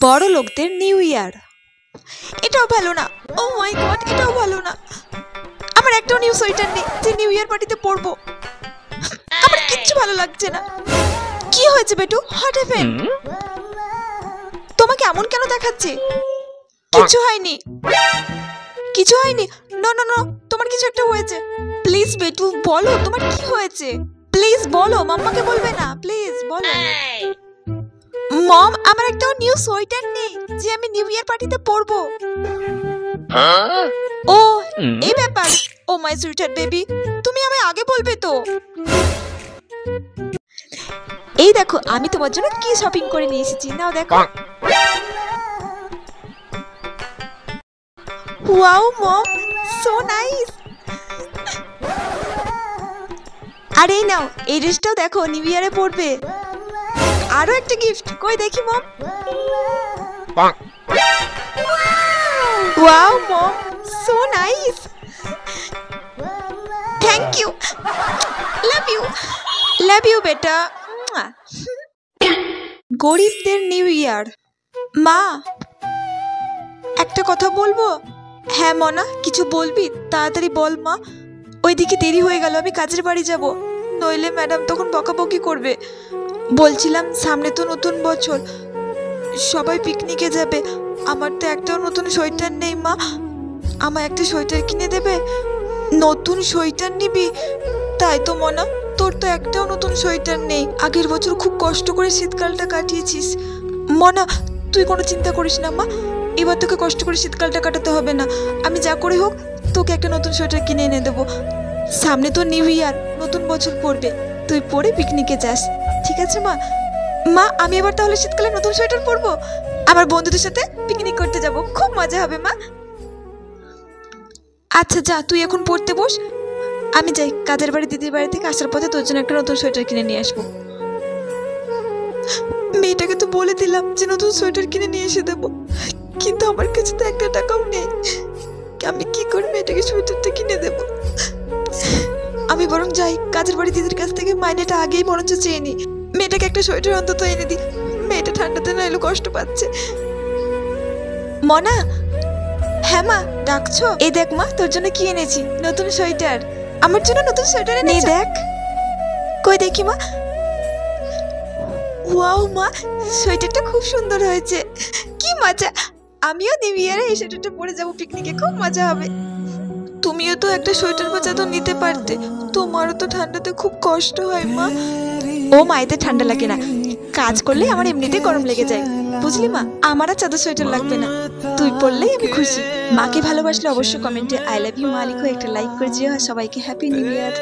বড় লোকদের new year. এটাও ভালো না। ও মাই গড, এটাও ভালো না। আমার একটাও নিউ সোয়েটার নেই যে নিউ ইয়ার পার্টিতে পরবো। আমার কিচ্ছু ভালো লাগছে না। কি হয়েছে বেটু? What happened? তোমাকে এমন কেন দেখাচ্ছে? কিছু হয়নি, কিছু হয়নি। নো নো নো, তোমার কিছু একটা হয়েছে। প্লিজ বেটু বলো তোমার কি হয়েছে। প্লিজ বলো, মাম্মাকে বলবে না, প্লিজ বলো। মম, আমার একটাও নিউ সোয়েটার নেই যে আমি নিউ ইয়ার পার্টিতে পরবো। ও এই ব্যাপার। ও মাই সুইটার বেবি, তুমি আমায় আগে বলবে তো। এই দেখো আমি তোমার জন্য কি শপিং করে নিয়ে এসেছি, নাও দেখো। Wow mom, so nice. আর এই নাও, এই ড্রেসটাও দেখো নিউ ইয়ারে পরবে। আরো একটা গিফট, কই দেখি mom. Wow mom, so nice. Thank you, love you, love you বেটা। গরিবদের নিউ ইয়ার। মা একটা কথা বলবো? হ্যাঁ মনা, কিছু বলবি? তাড়াতাড়ি বল মা। ওইদিকে দেরি হয়ে গেল, আমি কাজের বাড়ি যাব, নইলে ম্যাডাম তখন বকাবকি করবে। বলছিলাম সামনে তো নতুন বছর, সবাই পিকনিকে যাবে। আমার তো একটাও নতুন সোয়েটার নেই মা, আমার একটা সোয়েটার কিনে দেবে? নতুন সোয়েটার নিবি? তাই তো মনা, তোর তো একটাও নতুন সোয়েটার নেই। আগের বছর খুব কষ্ট করে শীতকালটা কাটিয়েছিস। মনা তুই কোনো চিন্তা করিস না মা, এবার তোকে কষ্ট করে শীতকালটা কাটাতে হবে না। আমি যা করে হোক তোকে একটা নতুন সোয়েটার কিনে এনে দেবো। সামনে তো নিউ ইয়ার, নতুন বছর পড়বে, তুই পরে পিকনিকে যাস, ঠিক আছে মা? মা আমি এবার তাহলে শীতকালে নতুন সোয়েটার পরবো, আমার বন্ধুদের সাথে পিকনিক করতে যাব, খুব মজা হবে মা। আচ্ছা যা, তুই এখন পড়তে বস, আমি যাই কাজের বাড়ি দিদির বাড়ি থেকে আসার পথে তোর জন্য একটা নতুন সোয়েটার কিনে নিয়ে আসবো। মেয়েটাকে তো বলে দিলাম যে নতুন সোয়েটার কিনে নিয়ে এসে দেবো, কিন্তু আমার কাছে তো একটা টাকাও নেই। আমি কি করে মেয়েটাকে সোয়েটারটা কিনে দেবো? আমি বরং যাই কাজের বাড়ি দিদির কাছ থেকে মাইনেটা আগেই বরঞ্চ চেয়ে নি, মেয়েটাকে একটা সোয়েটার অন্তত এনে দিই, মেয়েটা ঠান্ডাতে না এলো কষ্ট পাচ্ছে। মনা। হ্যাঁ মা ডাকছো? এই দেখ মা তোর জন্য কি এনেছি, নতুন সোয়েটার। আমার জন্য নতুন সোয়েটার এনেছি, দেখ। কই দেখি মা। ওয়াও মা, সোয়েটারটা খুব সুন্দর হয়েছে, কি মজা। আমিও নিউ ইয়ারে এই সোয়েটারটা পরে যাবো পিকনিকে, খুব মজা হবে। তুমিও তো একটা সোয়েটার বা চাদর নিতে পারতে, তোমারও তো ঠান্ডাতে খুব কষ্ট হয় মা। ও মা এতে ঠান্ডা লাগে না, কাজ করলে আমার এমনিতে গরম লেগে যায়, বুঝলি মা? আমার আর চাদর সোয়েটার লাগবে না, তুই পরলেই আমি খুশি। মাকে ভালোবাসলে অবশ্যই কমেন্টে আই লাভ ইউ মা লিখো, একটা লাইক করে দিও। সবাইকে হ্যাপি নিউ ইয়ার।